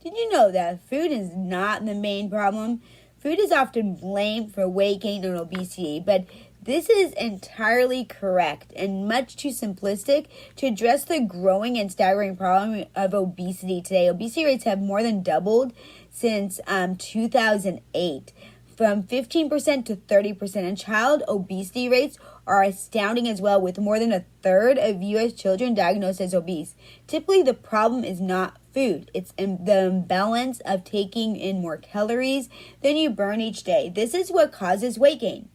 Did you know that food is not the main problem? Food is often blamed for weight gain and obesity, but this is entirely correct and much too simplistic to address the growing and staggering problem of obesity today. Obesity rates have more than doubled since 2008, from 15% to 30%, and child obesity rates are astounding as well, with more than a third of U.S. children diagnosed as obese. Typically, the problem is not food. It's the imbalance of taking in more calories than you burn each day. This is what causes weight gain,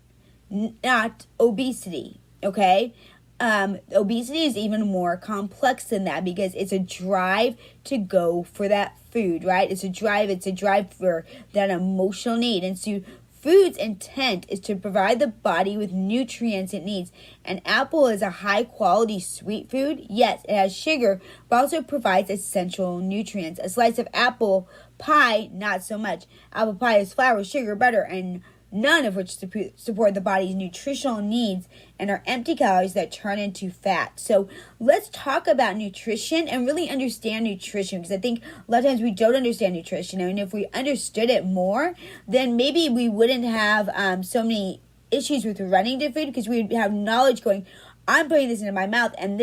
not obesity, okay? Obesity is even more complex than that because it's a drive to go for that food, right? It's a drive for that emotional need. And so food's intent is to provide the body with nutrients it needs. An apple is a high-quality sweet food. Yes, it has sugar, but also provides essential nutrients. A slice of apple pie, not so much. Apple pie is flour, sugar, butter, and none of which support the body's nutritional needs and are empty calories that turn into fat. So let's talk about nutrition and really understand nutrition, because I think a lot of times we don't understand nutrition. And if we understood it more, then maybe we wouldn't have so many issues with running to food, because we'd have knowledge going, I'm putting this into my mouth and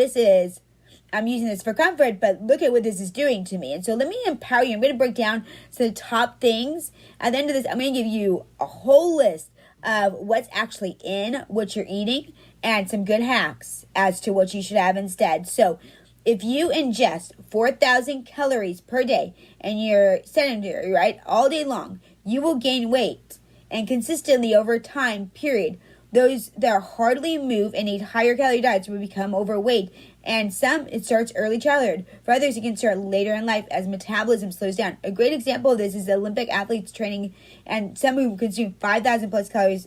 I'm using this for comfort, but look at what this is doing to me. And so let me empower you. I'm going to break down some of the top things. At the end of this, I'm going to give you a whole list of what's actually in what you're eating and some good hacks as to what you should have instead. So if you ingest 4,000 calories per day and you're sedentary, right, all day long, you will gain weight. And consistently over time, period. Those that hardly move and eat higher calorie diets will become overweight. And some, it starts early childhood. For others, it can start later in life as metabolism slows down. A great example of this is the Olympic athletes training and some who consume 5,000 plus calories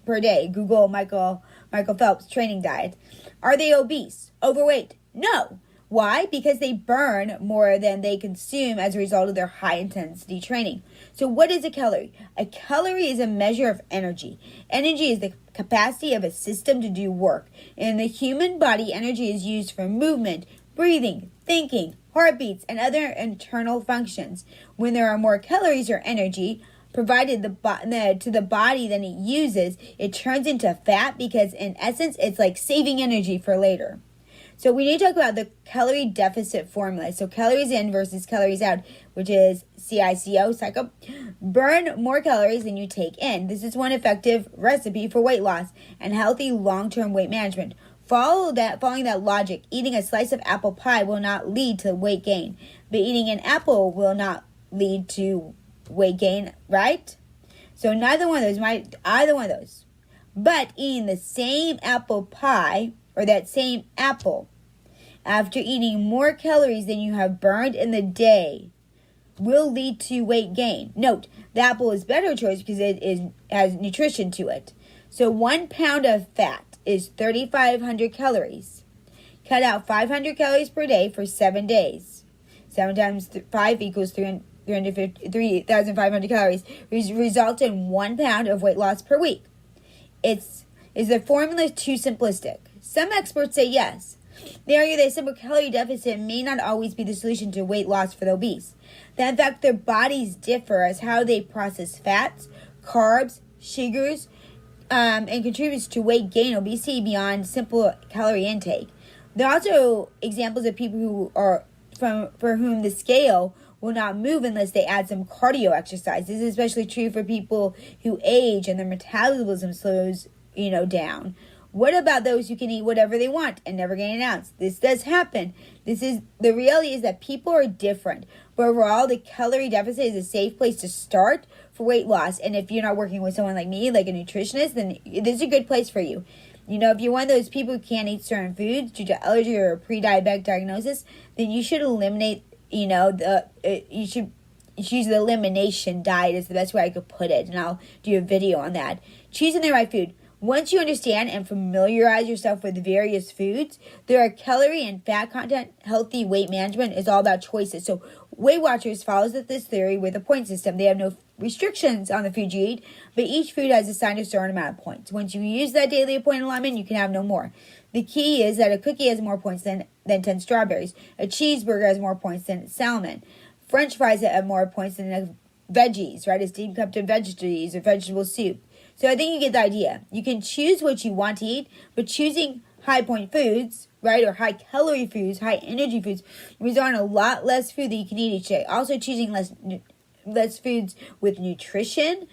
per day. Google Michael Phelps training diet. Are they obese? Overweight? No. Why? Because they burn more than they consume as a result of their high-intensity training. So what is a calorie? A calorie is a measure of energy. Energy is the capacity of a system to do work. In the human body, energy is used for movement, breathing, thinking, heartbeats, and other internal functions. When there are more calories or energy provided to the body than it uses, it turns into fat because, in essence, it's like saving energy for later. So we need to talk about the calorie deficit formula. So calories in versus calories out, which is CICO. Burn more calories than you take in. This is one effective recipe for weight loss and healthy long-term weight management. Following that logic, eating a slice of apple pie will not lead to weight gain, but eating an apple will not lead to weight gain, right? So either one of those. But eating the same apple pie or that same apple after eating more calories than you have burned in the day will lead to weight gain. Note, the apple is a better choice because it has nutrition to it. So 1 pound of fat is 3,500 calories. Cut out 500 calories per day for 7 days. 7 times 5 equals 3,500 calories. Results in 1 pound of weight loss per week. Is the formula too simplistic? Some experts say yes. They argue that a simple calorie deficit may not always be the solution to weight loss for the obese. That in fact their bodies differ as how they process fats, carbs, sugars, and contributes to weight gain, obesity beyond simple calorie intake. There are also examples of people who are for whom the scale will not move unless they add some cardio exercise. This is especially true for people who age and their metabolism slows, down. What about those who can eat whatever they want and never gain an ounce? This does happen. The reality is that people are different. But overall, the calorie deficit is a safe place to start for weight loss. And if you're not working with someone like me, like a nutritionist, then this is a good place for you. If you're one of those people who can't eat certain foods due to allergy or pre-diabetic diagnosis, then you should eliminate, you should choose the elimination diet is the best way I could put it. And I'll do a video on that. Choosing the right food. Once you understand and familiarize yourself with various foods, there are calorie and fat content. Healthy weight management is all about choices. So Weight Watchers follows this theory with a point system. They have no restrictions on the food you eat, but each food has assigned a certain amount of points. Once you use that daily point alignment, you can have no more. The key is that a cookie has more points than 10 strawberries. A cheeseburger has more points than salmon. French fries that have more points than veggies, right? A steamed cup of veggies or vegetable soup. So I think you get the idea. You can choose what you want to eat, but choosing high point foods, right, or high calorie foods, high energy foods, result in a lot less food that you can eat each day. Also, choosing less foods with nutrition,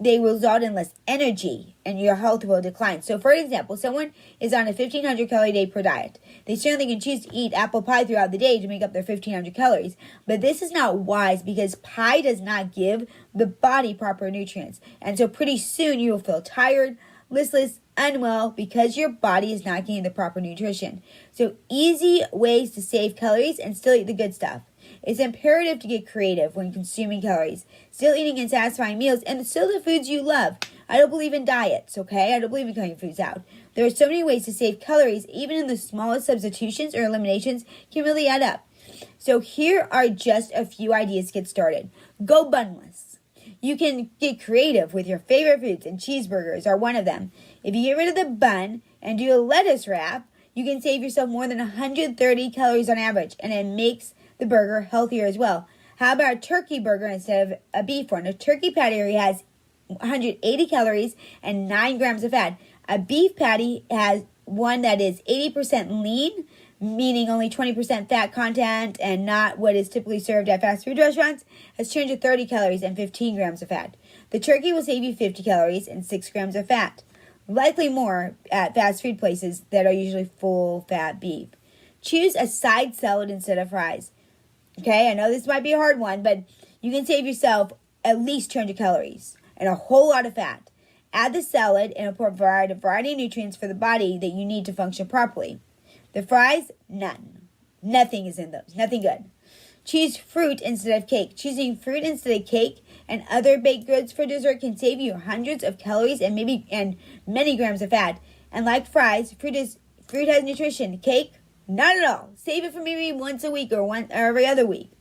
they will result in less energy and your health will decline. So, for example, someone is on a 1,500 calorie day per diet. They certainly can choose to eat apple pie throughout the day to make up their 1,500 calories. But this is not wise because pie does not give the body proper nutrients. And so pretty soon you will feel tired, listless, unwell because your body is not getting the proper nutrition. So easy ways to save calories and still eat the good stuff. It's imperative to get creative when consuming calories, still eating and satisfying meals, and still the foods you love. I don't believe in diets, okay? I don't believe in cutting foods out. There are so many ways to save calories, even in the smallest substitutions or eliminations can really add up. So here are just a few ideas to get started. Go bunless. You can get creative with your favorite foods, and cheeseburgers are one of them. If you get rid of the bun and do a lettuce wrap, you can save yourself more than 130 calories on average, and it makes the burger healthier as well. How about a turkey burger instead of a beef one? A turkey patty has 180 calories and 9 grams of fat. A beef patty has one that is 80% lean, meaning only 20% fat content and not what is typically served at fast food restaurants, has 230 calories and 15 grams of fat. The turkey will save you 50 calories and 6 grams of fat. Likely more at fast food places that are usually full-fat beef. Choose a side salad instead of fries. Okay, I know this might be a hard one, but you can save yourself at least 200 calories and a whole lot of fat. Add the salad and it will provide a variety of nutrients for the body that you need to function properly. The fries, none. Nothing is in those. Nothing good. Choose fruit instead of cake. Choosing fruit instead of cake and other baked goods for dessert can save you hundreds of calories and many grams of fat. And like fries, fruit has nutrition. Cake, not at all. Save it for maybe once a week or every other week.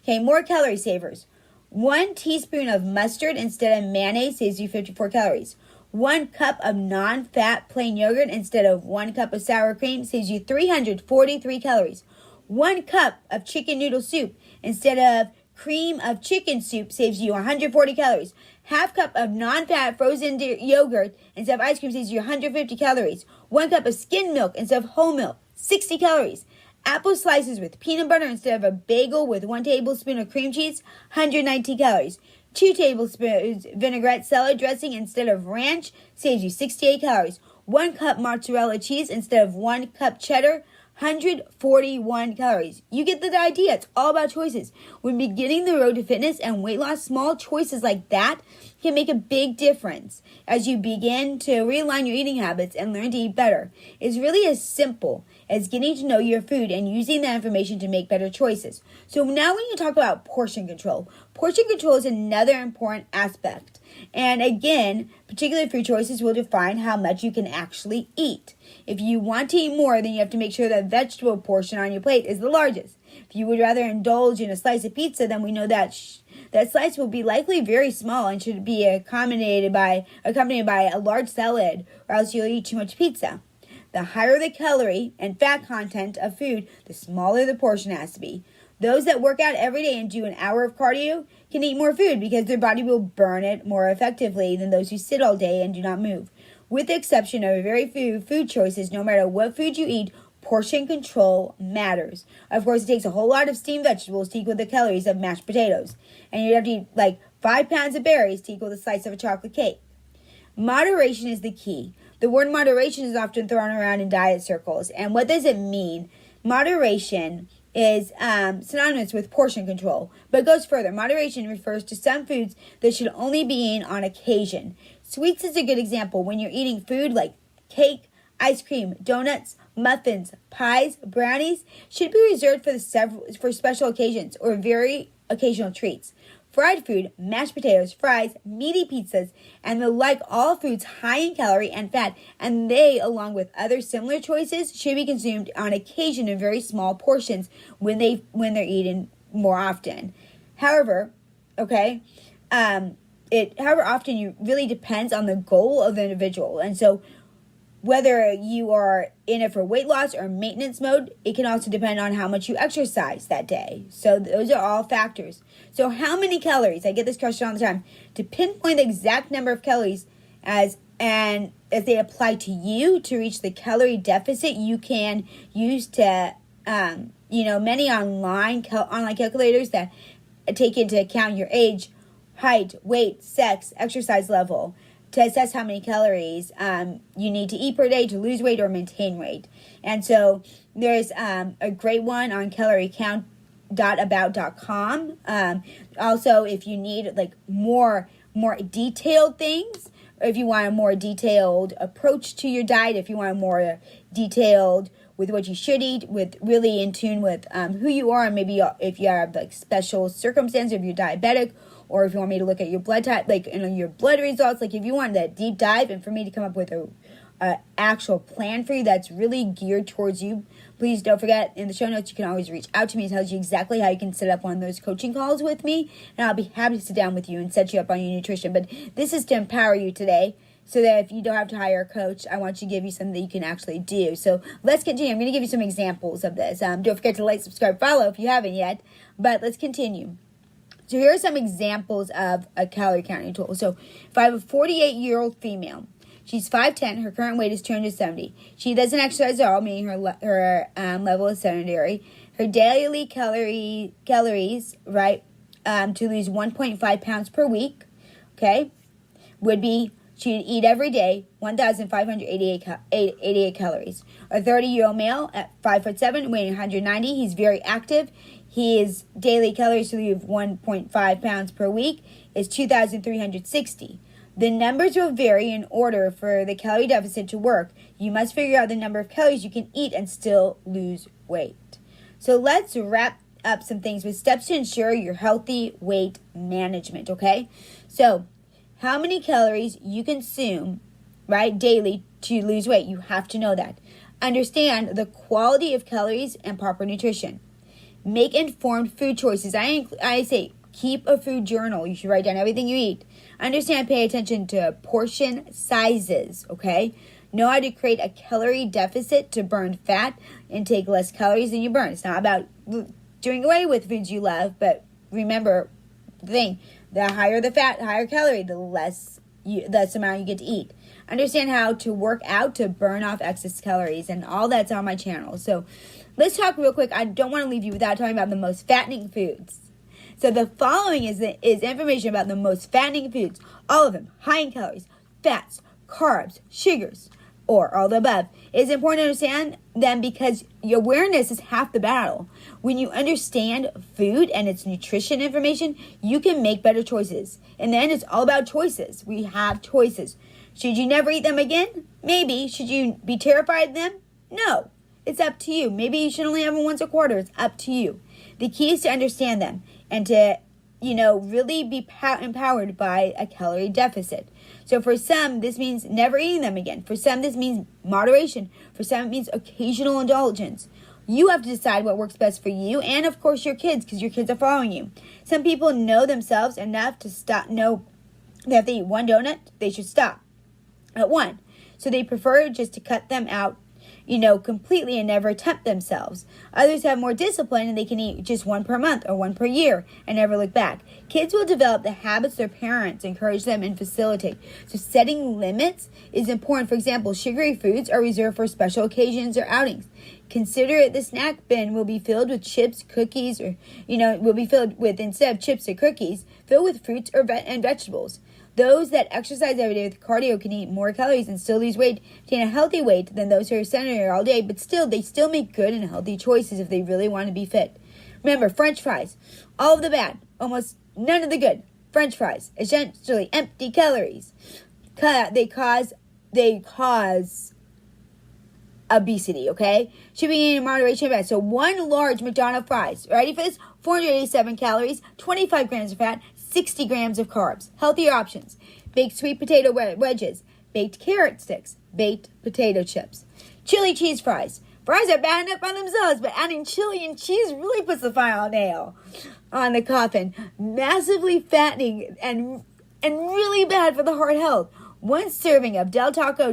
Okay, more calorie savers. 1 teaspoon of mustard instead of mayonnaise saves you 54 calories. 1 cup of non-fat plain yogurt instead of 1 cup of sour cream saves you 343 calories. 1 cup of chicken noodle soup instead of cream of chicken soup saves you 140 calories. Half cup of non-fat frozen yogurt instead of ice cream saves you 150 calories. 1 cup of skim milk instead of whole milk, 60 calories. Apple slices with peanut butter instead of a bagel with 1 tablespoon of cream cheese, 119 calories. 2 tablespoons vinaigrette salad dressing instead of ranch saves you 68 calories. 1 cup mozzarella cheese instead of 1 cup cheddar, 141 calories. You get the idea. It's all about choices. When beginning the road to fitness and weight loss, small choices like that can make a big difference as you begin to realign your eating habits and learn to eat better. It's really as simple as getting to know your food and using that information to make better choices. So now we need to talk about portion control. Portion control is another important aspect. And again, particular food choices will define how much you can actually eat. If you want to eat more, then you have to make sure that vegetable portion on your plate is the largest. If you would rather indulge in a slice of pizza, then we know that that slice will be likely very small and should be accompanied by a large salad, or else you'll eat too much pizza. The higher the calorie and fat content of food, the smaller the portion has to be. Those that work out every day and do an hour of cardio can eat more food because their body will burn it more effectively than those who sit all day and do not move. With the exception of very few food choices, no matter what food you eat, portion control matters. Of course, it takes a whole lot of steamed vegetables to equal the calories of mashed potatoes. And you'd have to eat like 5 pounds of berries to equal the slice of a chocolate cake. Moderation is the key. The word moderation is often thrown around in diet circles. And what does it mean? Moderation is synonymous with portion control, but it goes further. Moderation refers to some foods that should only be eaten on occasion. Sweets is a good example. When you're eating food like cake, ice cream, donuts, muffins, pies, brownies, should be reserved for special occasions or very occasional treats. Fried food, mashed potatoes, fries, meaty pizzas, and the like, all foods high in calorie and fat, and they, along with other similar choices, should be consumed on occasion in very small portions when they're eaten more often. However, however often you really depends on the goal of the individual. And so whether you are in it for weight loss or maintenance mode, it can also depend on how much you exercise that day. So those are all factors. So how many calories? I get this question all the time. To pinpoint the exact number of calories as they apply to you to reach the calorie deficit, you can use to, many online calculators that take into account your age, height, weight, sex, exercise level, to assess how many calories you need to eat per day to lose weight or maintain weight. And so there's a great one on caloriecount.about.com. Also, if you need like more detailed things, or if you want a more detailed approach to your diet, if you want a more detailed with what you should eat, with really in tune with who you are, and maybe if you have like special circumstances, if you're diabetic, or if you want me to look at your blood type, like your blood results, like if you want that deep dive and for me to come up with a actual plan for you that's really geared towards you, please don't forget, in the show notes, you can always reach out to me and tell you exactly how you can set up one of those coaching calls with me, and I'll be happy to sit down with you and set you up on your nutrition. But this is to empower you today, so that if you don't have to hire a coach, I want to give you something that you can actually do. So let's continue. I'm going to give you some examples of this. Don't forget to like, subscribe, follow if you haven't yet, but let's continue. So here are some examples of a calorie counting tool. So if I have a 48-year-old female, she's 5'10", her current weight is 270. She doesn't exercise at all, meaning her level is sedentary. Her daily calories, right, to lose 1.5 pounds per week, okay, would be, she'd eat every day 1,588 calories. A 30-year-old male at 5'7", weighing 190, he's very active. His daily calories to lose 1.5 pounds per week is 2,360. The numbers will vary in order for the calorie deficit to work. You must figure out the number of calories you can eat and still lose weight. So let's wrap up some things with steps to ensure your healthy weight management, okay? So how many calories you consume, right, daily to lose weight. You have to know that. Understand the quality of calories and proper nutrition. Make informed food choices. I say keep a food journal. You should write down everything you eat. Understand, pay attention to portion sizes, okay? Know how to create a calorie deficit to burn fat and take less calories than you burn. It's not about doing away with foods you love, but remember the thing, the higher the fat, higher calorie, the less amount you get to eat. Understand how to work out to burn off excess calories, and all that's on my channel. So let's talk real quick. I don't want to leave you without talking about the most fattening foods. So the following is information about the most fattening foods. All of them high in calories, fats, carbs, sugars, or all the above. It is important to understand them because your awareness is half the battle. When you understand food and its nutrition information, you can make better choices. In the end, it's all about choices. We have choices. Should you never eat them again? Maybe. Should you be terrified of them? No. It's up to you. Maybe you should only have them once a quarter. It's up to you. The key is to understand them and to, really be empowered by a calorie deficit. So for some, this means never eating them again. For some, this means moderation. For some, it means occasional indulgence. You have to decide what works best for you and, of course, your kids, because your kids are following you. Some people know themselves enough to know that if they eat one donut, they should stop at one. So they prefer just to cut them out, completely and never tempt themselves. Others have more discipline and they can eat just one per month or one per year and never look back. Kids will develop the habits their parents encourage them and facilitate. So setting limits is important. For example, sugary foods are reserved for special occasions or outings. Consider the snack bin will be filled with chips, cookies, or, will be filled with, instead of chips or cookies, filled with fruits and vegetables. Those that exercise every day with cardio can eat more calories and still lose weight, attain a healthy weight than those who are sedentary all day, but they still make good and healthy choices if they really want to be fit. Remember, French fries, all of the bad, almost none of the good. French fries, essentially empty calories. They cause obesity, okay? Should be eaten in moderation best. So one large McDonald fries, ready for this? 487 calories, 25 grams of fat, 60 grams of carbs. Healthier options: baked sweet potato wedges, baked carrot sticks, baked potato chips. Chili cheese fries. Fries are bad enough by themselves, but adding chili and cheese really puts the final nail on the coffin. Massively fattening and really bad for the heart health. One serving of Del Taco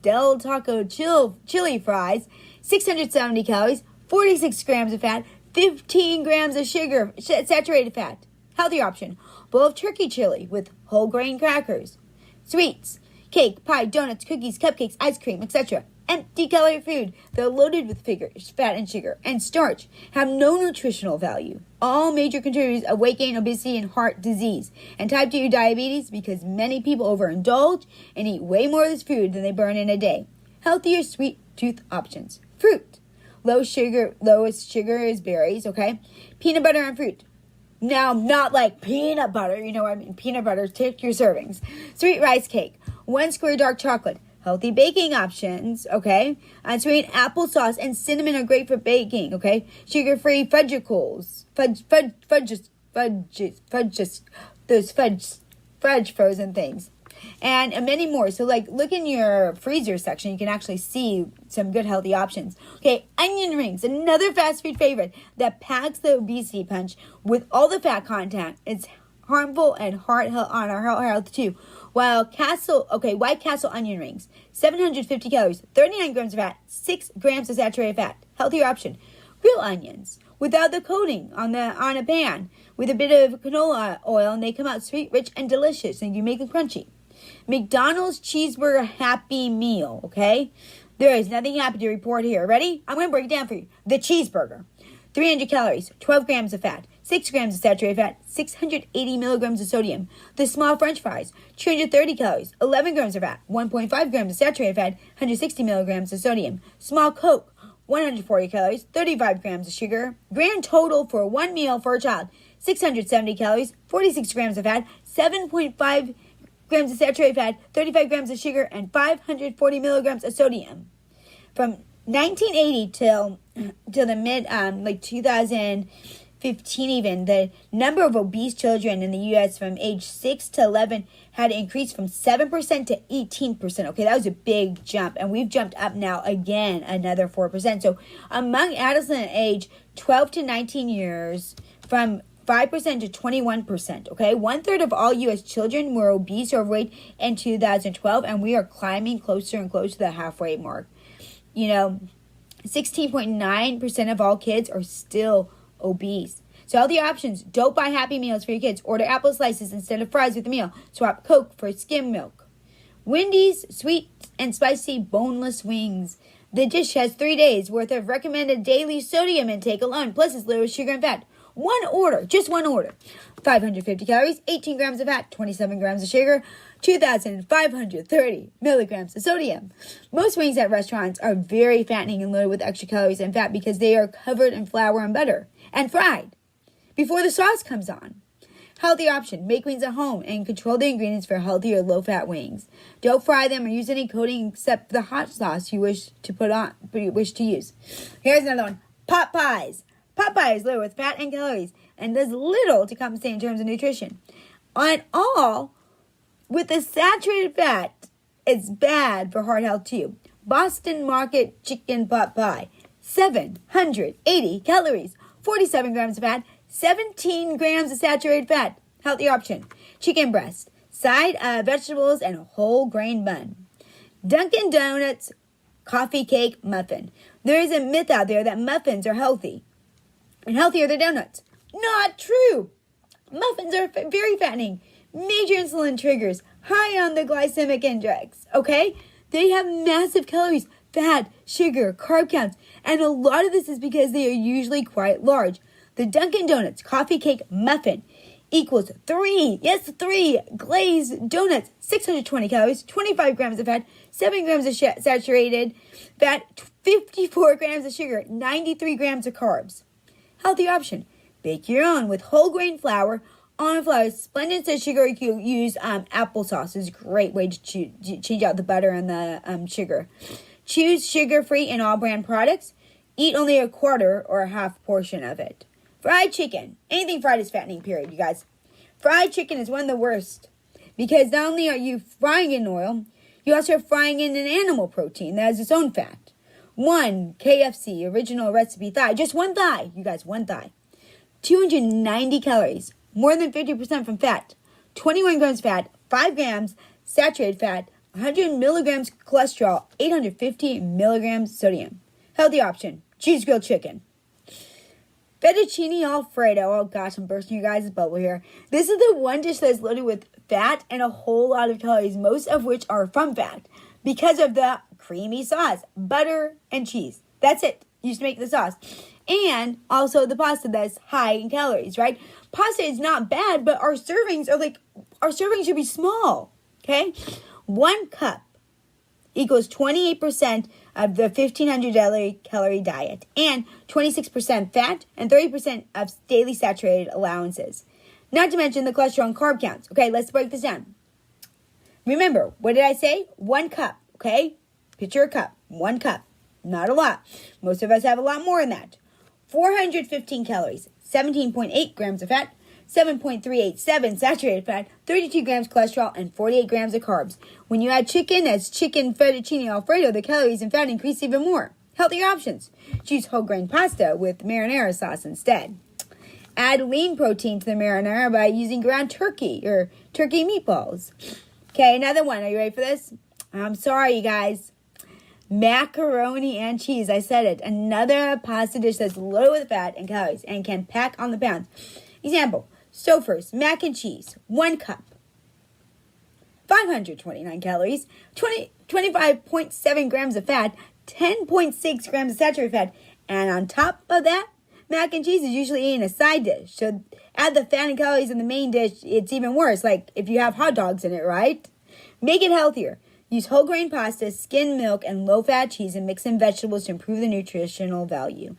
Del Taco chili fries, 670 calories, 46 grams of fat, 15 grams of sugar, saturated fat. Healthy option. Bowl of turkey chili with whole grain crackers. Sweets. Cake, pie, donuts, cookies, cupcakes, ice cream, etc. Empty calorie food. They're loaded with fat and sugar and starch. Have no nutritional value. All major contributors of weight gain, obesity, and heart disease. And type 2 diabetes because many people overindulge and eat way more of this food than they burn in a day. Healthier sweet tooth options. Fruit. Lowest sugar is berries, okay? Peanut butter and fruit. Now, not like peanut butter, you know what I mean? Peanut butter, take your servings. Sweet rice cake. 1 square dark chocolate. Healthy baking options, okay? Sweet applesauce and cinnamon are great for baking, okay? Sugar-free fudgicles. Those fudge frozen things. And many more. So, like, look in your freezer section. You can actually see some good healthy options. Okay, onion rings, another fast food favorite that packs the obesity punch with all the fat content. It's harmful and on our heart health too. White Castle onion rings, 750 calories, 39 grams of fat, 6 grams of saturated fat. Healthier option. Real onions without the coating on a pan with a bit of canola oil, and they come out sweet, rich, and delicious, and you make them crunchy. McDonald's Cheeseburger Happy Meal, okay? There is nothing happy to report here. Ready? I'm going to break it down for you. The cheeseburger. 300 calories, 12 grams of fat, 6 grams of saturated fat, 680 milligrams of sodium. The small french fries, 230 calories, 11 grams of fat, 1.5 grams of saturated fat, 160 milligrams of sodium. Small Coke, 140 calories, 35 grams of sugar. Grand total for one meal for a child, 670 calories, 46 grams of fat, 7.5 grams of saturated fat, 35 grams of sugar, and 540 milligrams of sodium. From 1980 till the mid 2015 even, the number of obese children in the U.S. from age 6 to 11 had increased from 7% to 18%. Okay, that was a big jump, and we've jumped up now again another 4%. So among adults in age 12 to 19 years, from 5% to 21%, okay? 1/3 of all U.S. children were obese or overweight in 2012, and we are climbing closer and closer to the halfway mark. 16.9% of all kids are still obese. So healthy options. Don't buy Happy Meals for your kids. Order apple slices instead of fries with the meal. Swap Coke for skim milk. Wendy's sweet and spicy boneless wings. The dish has 3 days worth of recommended daily sodium intake alone, plus it's low sugar and fat. Just one order. 550 calories, 18 grams of fat, 27 grams of sugar, 2,530 milligrams of sodium. Most wings at restaurants are very fattening and loaded with extra calories and fat because they are covered in flour and butter and fried before the sauce comes on. Healthy option. Make wings at home and control the ingredients for healthier low-fat wings. Don't fry them or use any coating except the hot sauce you wish to use. Here's another one. Pot pies. Pot pie is low with fat and calories and does little to compensate in terms of nutrition. On all, with the saturated fat, it's bad for heart health too. Boston Market chicken pot pie, 780 calories, 47 grams of fat, 17 grams of saturated fat. Healthy option. Chicken breast, side vegetables, and whole grain bun. Dunkin' Donuts coffee cake muffin. There is a myth out there that muffins are healthy and healthier than donuts. Not true. Muffins are very fattening, major insulin triggers, high on the glycemic index, okay? They have massive calories, fat, sugar, carb counts, and a lot of this is because they are usually quite large. The Dunkin' Donuts coffee cake muffin equals 3 glazed donuts, 620 calories, 25 grams of fat, 7 grams of saturated fat, 54 grams of sugar, 93 grams of carbs. Healthy option. Bake your own with whole grain flour, almond flour, splendid instead of sugar. You can use applesauce. It's a great way to change out the butter and the sugar. Choose sugar-free in all brand products. Eat only a quarter or a half portion of it. Fried chicken. Anything fried is fattening, period, you guys. Fried chicken is one of the worst because not only are you frying in oil, you also are frying in an animal protein that has its own fat. 1 KFC original recipe thigh. Just one thigh, you guys, one thigh. 290 calories, more than 50% from fat. 21 grams fat, 5 grams saturated fat, 100 milligrams cholesterol, 850 milligrams sodium. Healthy option, cheese grilled chicken. Fettuccine Alfredo. Oh gosh, I'm bursting your guys' bubble here. This is the one dish that's loaded with fat and a whole lot of calories, most of which are from fat, because of the creamy sauce, butter, and cheese. That's it. You just make the sauce. And also the pasta that's high in calories, right? Pasta is not bad, but our servings should be small, okay? 1 cup equals 28% of the 1,500 calorie diet and 26% fat and 30% of daily saturated allowances. Not to mention the cholesterol and carb counts. Okay, let's break this down. Remember, what did I say? 1 cup, okay? Picture a cup. 1 cup. Not a lot. Most of us have a lot more than that. 415 calories, 17.8 grams of fat, 7.387 saturated fat, 32 grams cholesterol, and 48 grams of carbs. When you add chicken as chicken fettuccine alfredo, the calories and fat increase even more. Healthier options. Choose whole grain pasta with marinara sauce instead. Add lean protein to the marinara by using ground turkey or turkey meatballs. Okay, another one. Are you ready for this? I'm sorry, you guys. Macaroni and cheese. I said it. Another pasta dish that's loaded with fat and calories and can pack on the pounds. Example. So first, mac and cheese. 1 cup. 529 calories. 25.7 grams of fat. 10.6 grams of saturated fat. And on top of that, mac and cheese is usually eaten a side dish. So add the fat and calories in the main dish, it's even worse. Like if you have hot dogs in it, right? Make it healthier. Use whole grain pasta, skim milk, and low-fat cheese and mix in vegetables to improve the nutritional value.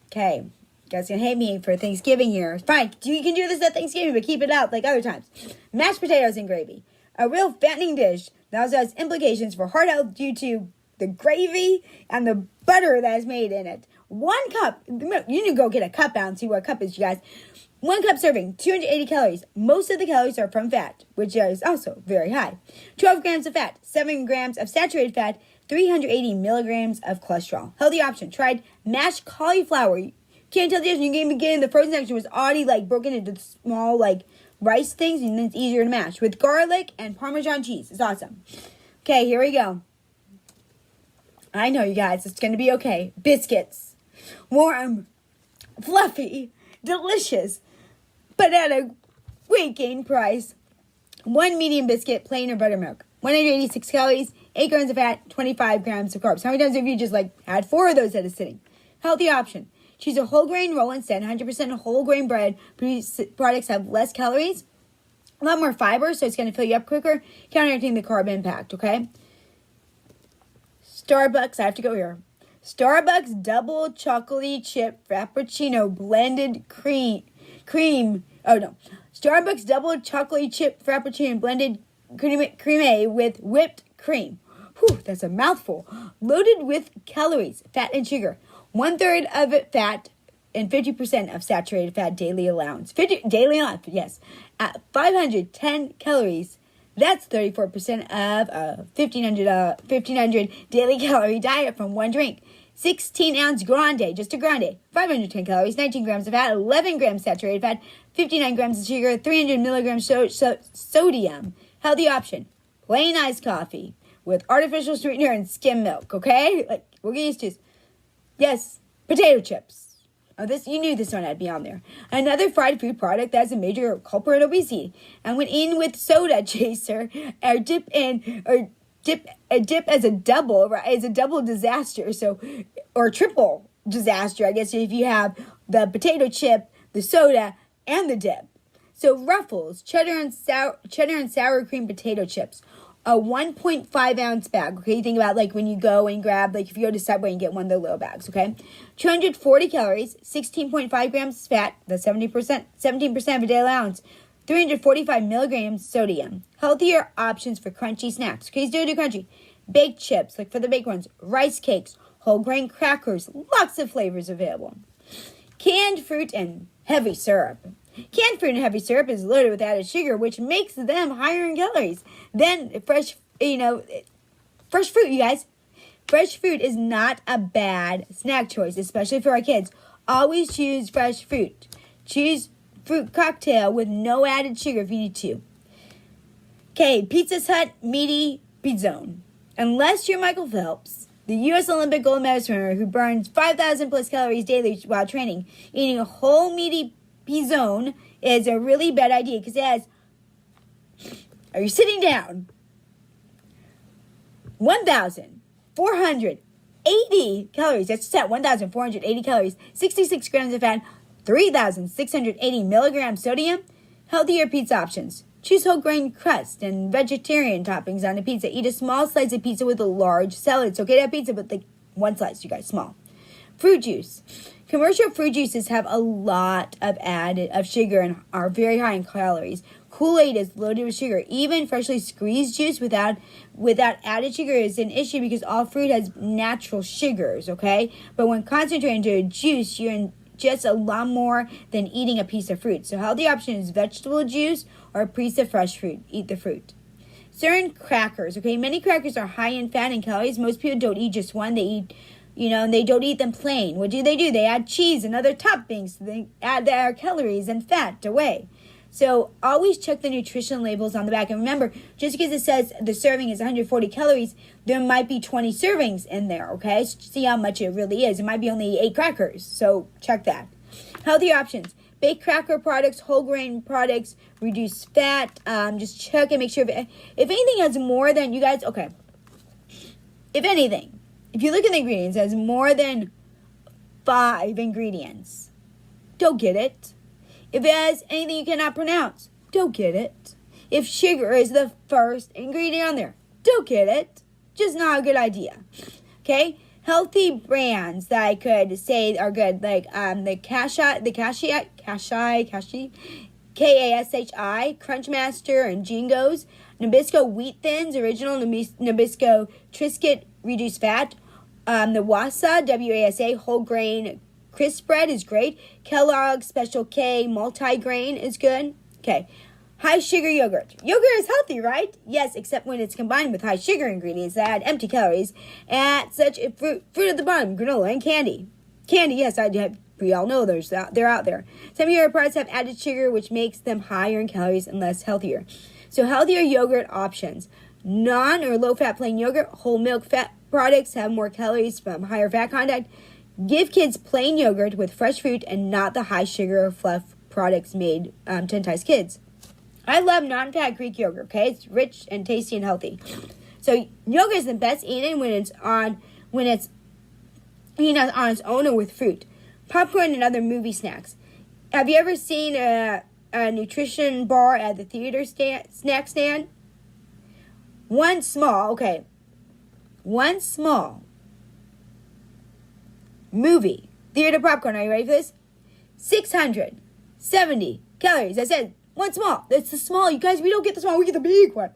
Okay, you guys gonna hate me for Thanksgiving here. Fine, you can do this at Thanksgiving, but keep it out like other times. Mashed potatoes and gravy. A real fattening dish that also has implications for heart health due to the gravy and the butter that is made in it. 1 cup. You need to go get a cup out and see what a cup is, you guys. 1 cup serving, 280 calories. Most of the calories are from fat, which is also very high. 12 grams of fat, 7 grams of saturated fat, 380 milligrams of cholesterol. Healthy option. Tried mashed cauliflower. You can't tell the difference. You can even get in the frozen section. It was already broken into small rice things, and then it's easier to mash. With garlic and Parmesan cheese. It's awesome. Okay, here we go. I know, you guys. It's going to be okay. Biscuits. Warm, fluffy, delicious, but at a weight gain price. 1 medium biscuit, plain or buttermilk. 186 calories, 8 grams of fat, 25 grams of carbs. How many times have you just had 4 of those at a sitting? Healthy option. Choose a whole grain roll instead. 100% whole grain bread products have less calories, a lot more fiber, so it's going to fill you up quicker, counteracting the carb impact, okay? Starbucks, I have to go here. Starbucks double chocolate chip frappuccino blended cream. Oh no. Starbucks double chocolate chip frappuccino blended creme with whipped cream. Whew, that's a mouthful. Loaded with calories, fat and sugar. 1/3 of it fat and 50% of saturated fat daily allowance. Daily allowance, yes. At 510 calories. That's 34% of a 1,500 daily calorie diet from 1 drink. 16-ounce grande, just a grande. 510 calories, 19 grams of fat, 11 grams saturated fat, 59 grams of sugar, 300 milligrams sodium. Healthy option. Plain iced coffee with artificial sweetener and skim milk, okay? We'll get used to this. Yes, potato chips. Oh, you knew this one had to be on there. Another fried food product that's a major culprit in obesity. And when eaten with soda chaser, or dip as a double, right? Is a double disaster. So, or triple disaster, I guess, if you have the potato chip, the soda, and the dip. So Ruffles, cheddar and sour cream potato chips. A 1.5 ounce bag. Okay, you think about when you go and grab, if you go to Subway and get one of the little bags, okay? 240 calories, 16.5 grams fat, that's 17% of a daily allowance, 345 milligrams sodium. Healthier options for crunchy snacks. Okay, so do crunchy. Baked chips, for the baked ones, rice cakes, whole grain crackers, lots of flavors available. Canned fruit and heavy syrup. Canned fruit and heavy syrup is loaded with added sugar, which makes them higher in calories than fresh fruit, you guys. Fresh fruit is not a bad snack choice, especially for our kids. Always choose fresh fruit. Choose fruit cocktail with no added sugar if you need to. Okay, Pizza Hut meaty pizzone. Unless you're Michael Phelps, the U.S. Olympic gold medal swimmer who burns 5,000 plus calories daily while training, eating a whole meaty pizzone is a really bad idea because it has, are you sitting down? 1,480 calories. That's just at 1,480 calories, 66 grams of fat, 3,680 milligrams sodium. Healthier pizza options. Choose whole grain crust and vegetarian toppings on a pizza. Eat a small slice of pizza with a large salad. It's okay to have pizza, but like one slice, you guys, small. Fruit juice. Commercial fruit juices have a lot of sugar and are very high in calories. Kool-Aid is loaded with sugar. Even freshly squeezed juice without added sugar is an issue because all fruit has natural sugars, okay? But when concentrated into a juice, you're just a lot more than eating a piece of fruit. So healthy option is vegetable juice or a piece of fresh fruit. Eat the fruit. Certain crackers, okay? Many crackers are high in fat and calories. Most people don't eat just one. They eat, and they don't eat them plain. What do? They add cheese and other toppings. They add their calories and fat away. So always check the nutrition labels on the back. And remember, just because it says the serving is 140 calories, there might be 20 servings in there, okay? So see how much it really is. It might be only 8 crackers. So check that. Healthy options. Baked cracker products, whole grain products, reduce fat. Just check and make sure if anything has more than, you guys, okay. If anything, if you look at the ingredients, it has more than 5 ingredients, don't get it. If it has anything you cannot pronounce, don't get it. If sugar is the first ingredient on there, don't get it. Just not a good idea. Okay? Healthy brands that I could say are good, like the Kashi, K-A-S-H-I, Crunchmaster and Jingos, Nabisco Wheat Thins, Original Nabisco Triscuit Reduced Fat, the Wasa, W-A-S-A, Whole Grain Crisp Bread is great. Kellogg Special K Multigrain is good. Okay. High sugar yogurt. Yogurt is healthy, right? Yes, except when it's combined with high sugar ingredients that add empty calories and such fruit at the bottom, granola, and candy. Candy, yes, we all know they're out there. Some yogurt products have added sugar, which makes them higher in calories and less healthier. So healthier yogurt options. Non or low-fat plain yogurt, whole milk fat products have more calories from higher fat content. Give kids plain yogurt with fresh fruit and not the high sugar fluff products made to entice kids. I love non-fat Greek yogurt, okay? It's rich and tasty and healthy. So yogurt is the best eaten when it's on its own or with fruit. Popcorn and other movie snacks. Have you ever seen a nutrition bar at the theater snack stand? One small movie theater popcorn, are you ready for this? 670 calories. I said one small. That's the small. You guys, we don't get the small, we get the big one.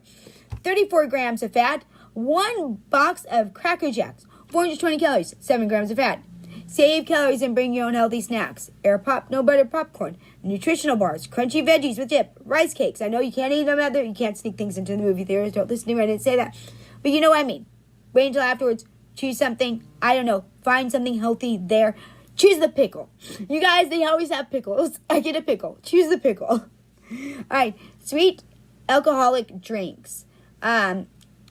34 grams of fat. One box of Cracker Jacks. 420 calories. 7 grams of fat. Save calories and bring your own healthy snacks. Air Pop, no butter popcorn. Nutritional bars. Crunchy veggies with dip. Rice cakes. I know you can't eat them out there. You can't sneak things into the movie theaters. Don't listen to me. I didn't say that. But you know what I mean. Wait until afterwards. Choose something. I don't know. Find something healthy there. Choose the pickle. You guys, they always have pickles. I get a pickle. Choose the pickle. All right. Sweet alcoholic drinks. Are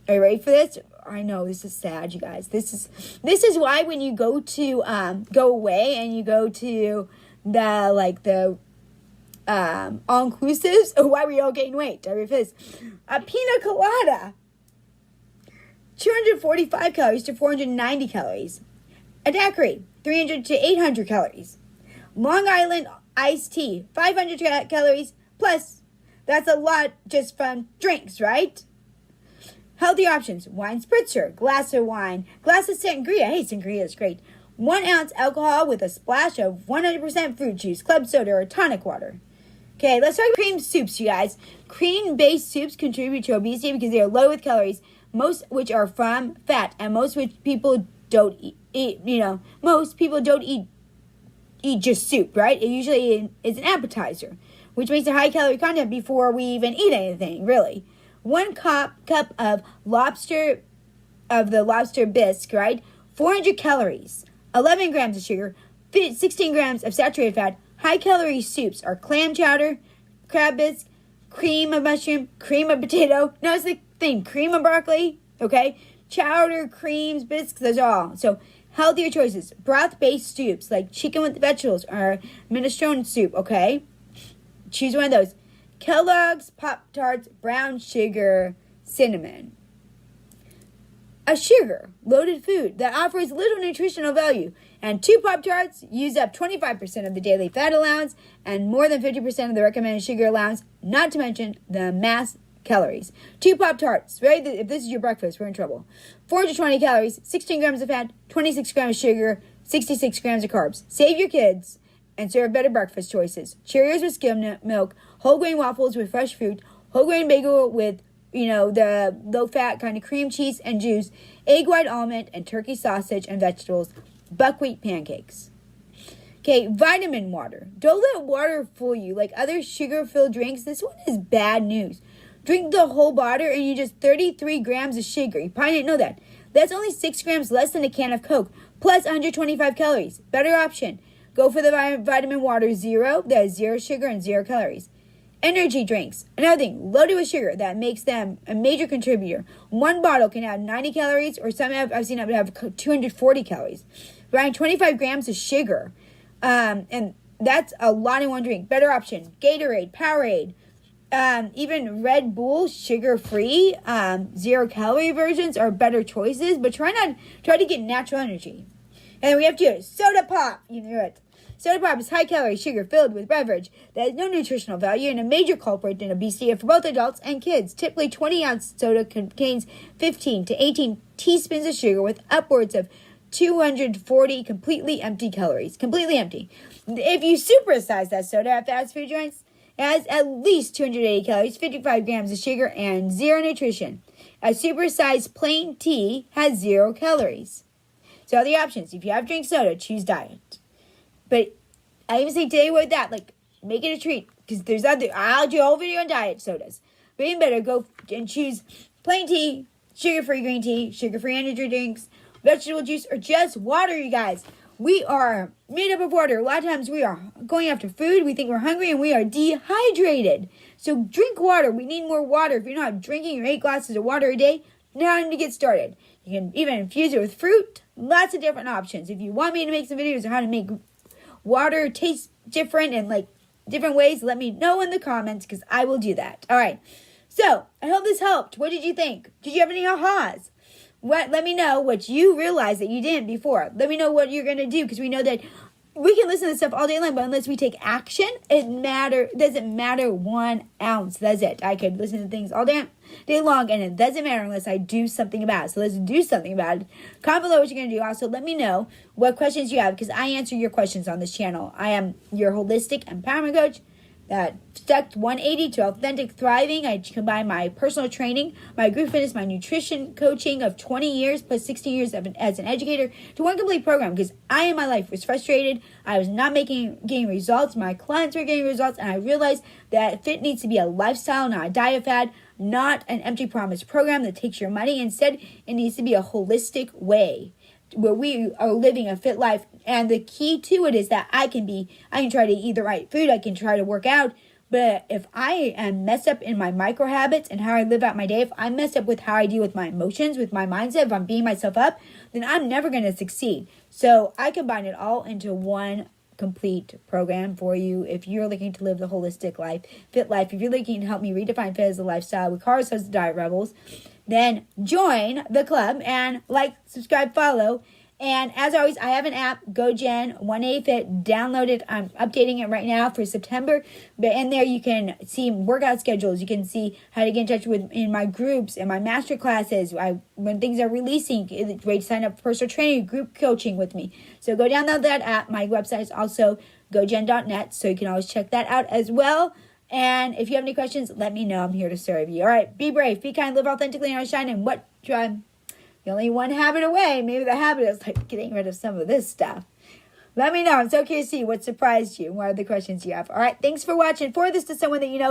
you ready for this? I know this is sad, you guys. This is why when you go to go away and you go to the all inclusives, why we all gain weight. Are you ready for this? A pina colada. 245 calories to 490 calories. A daiquiri, 300 to 800 calories. Long Island iced tea, 500 calories. Plus, that's a lot just from drinks, right? Healthy options. Wine spritzer, glass of wine, glass of sangria. Hey, sangria is great. 1 ounce alcohol with a splash of 100% fruit juice, club soda, or tonic water. Okay, let's talk about cream soups, you guys. Cream-based soups contribute to obesity because they are low with calories, most which are from fat, and most which people don't eat. Most people don't eat just soup, right? It usually is an appetizer, which makes a high calorie content before we even eat anything, really. 1 cup of lobster bisque, right? 400 calories, 11 grams of sugar, 16 grams of saturated fat. High calorie soups are clam chowder, crab bisque, cream of mushroom, cream of potato. No, it's the thing, cream of broccoli, okay? Chowder, creams, biscuits, those are all. So healthier choices, broth-based soups like chicken with vegetables or minestrone soup, okay? Choose one of those. Kellogg's, Pop-Tarts, brown sugar, cinnamon. A sugar-loaded food that offers little nutritional value. And 2 Pop-Tarts use up 25% of the daily fat allowance and more than 50% of the recommended sugar allowance, not to mention the mass calories. 2 Pop-Tarts, right? If this is your breakfast, we're in trouble. 420 calories, 16 grams of fat, 26 grams of sugar, 66 grams of carbs. Save your kids and serve better breakfast choices. Cheerios with skim milk, whole grain waffles with fresh fruit, whole grain bagel with the low-fat kind of cream cheese and juice, egg white almond and turkey sausage and vegetables, buckwheat pancakes. Okay, vitamin water. Don't let water fool you. Like other sugar-filled drinks, this one is bad news. Drink the whole bottle and you just 33 grams of sugar. You probably didn't know that. That's only 6 grams less than a can of Coke, plus 125 calories. Better option. Go for the vitamin water zero. That is 0 sugar and 0 calories. Energy drinks. Another thing, loaded with sugar. That makes them a major contributor. One bottle can have 90 calories, or some I've seen have 240 calories. Around 25 grams of sugar. And that's a lot in one drink. Better option. Gatorade, Powerade. Even Red Bull, sugar-free, 0-calorie versions are better choices. But try to get natural energy. And we have to soda pop. You knew it. Soda pop is high-calorie sugar filled with beverage that has no nutritional value and a major culprit in obesity for both adults and kids. Typically, 20-ounce soda contains 15 to 18 teaspoons of sugar with upwards of 240 completely empty calories. Completely empty. If you supersize that soda at fast food joints, it has at least 280 calories, 55 grams of sugar, and 0 nutrition. A supersized plain tea has 0 calories. So the options, if you have drink soda, choose diet. But I even say today with that, like, make it a treat. Because there's other, I'll do a whole video on diet sodas. But even better, go and choose plain tea, sugar-free green tea, sugar-free energy drinks, vegetable juice, or just water, you guys. We are made up of water. A lot of times we are going after food. We think we're hungry and we are dehydrated. So drink water. We need more water. If you're not drinking your 8 glasses of water a day, now time to get started. You can even infuse it with fruit. Lots of different options. If you want me to make some videos on how to make water taste different and like different ways, let me know in the comments because I will do that. All right. So I hope this helped. What did you think? Did you have any ahas? Let me know what you realized that you didn't before. Let me know what you're going to do because we know that we can listen to stuff all day long, but unless we take action, it doesn't matter 1 ounce. That's it. I could listen to things all day long, and it doesn't matter unless I do something about it. So let's do something about it. Comment below what you're going to do. Also, let me know what questions you have because I answer your questions on this channel. I am your holistic empowerment coach that stuck 180 to authentic thriving. I combine my personal training, my group fitness, my nutrition coaching of 20 years plus 16 years as an educator to one complete program because I in my life was frustrated. I was not getting results. My clients were getting results, and I realized that fit needs to be a lifestyle, not a diet fad, not an empty promise program that takes your money. Instead, it needs to be a holistic way where we are living a fit life. And the key to it is that I can try to eat the right food, I can try to work out, but if I am messed up in my micro habits and how I live out my day, if I'm messed up with how I deal with my emotions, with my mindset, if I'm beating myself up, then I'm never going to succeed. So I combine it all into one complete program for you if you're looking to live the holistic life, fit life. If you're looking to help me redefine fit as a lifestyle, we call ourselves the Diet Rebels, then join the club and like, subscribe, follow. And as always, I have an app, GoGen180Fit. Download it. I'm updating it right now for September. But in there, you can see workout schedules. You can see how to get in touch with in my groups and my master classes. When things are releasing, it's great to sign up for personal training, group coaching with me. So go download that app. My website is also GoGen.net, so you can always check that out as well. And if you have any questions, let me know. I'm here to serve you. All right, be brave, be kind, live authentically, and shine. And what drive? You're only one habit away. Maybe the habit is like getting rid of some of this stuff. Let me know. I'm so curious to see what surprised you and what are the questions you have. All right, thanks for watching. Forward this to someone that you know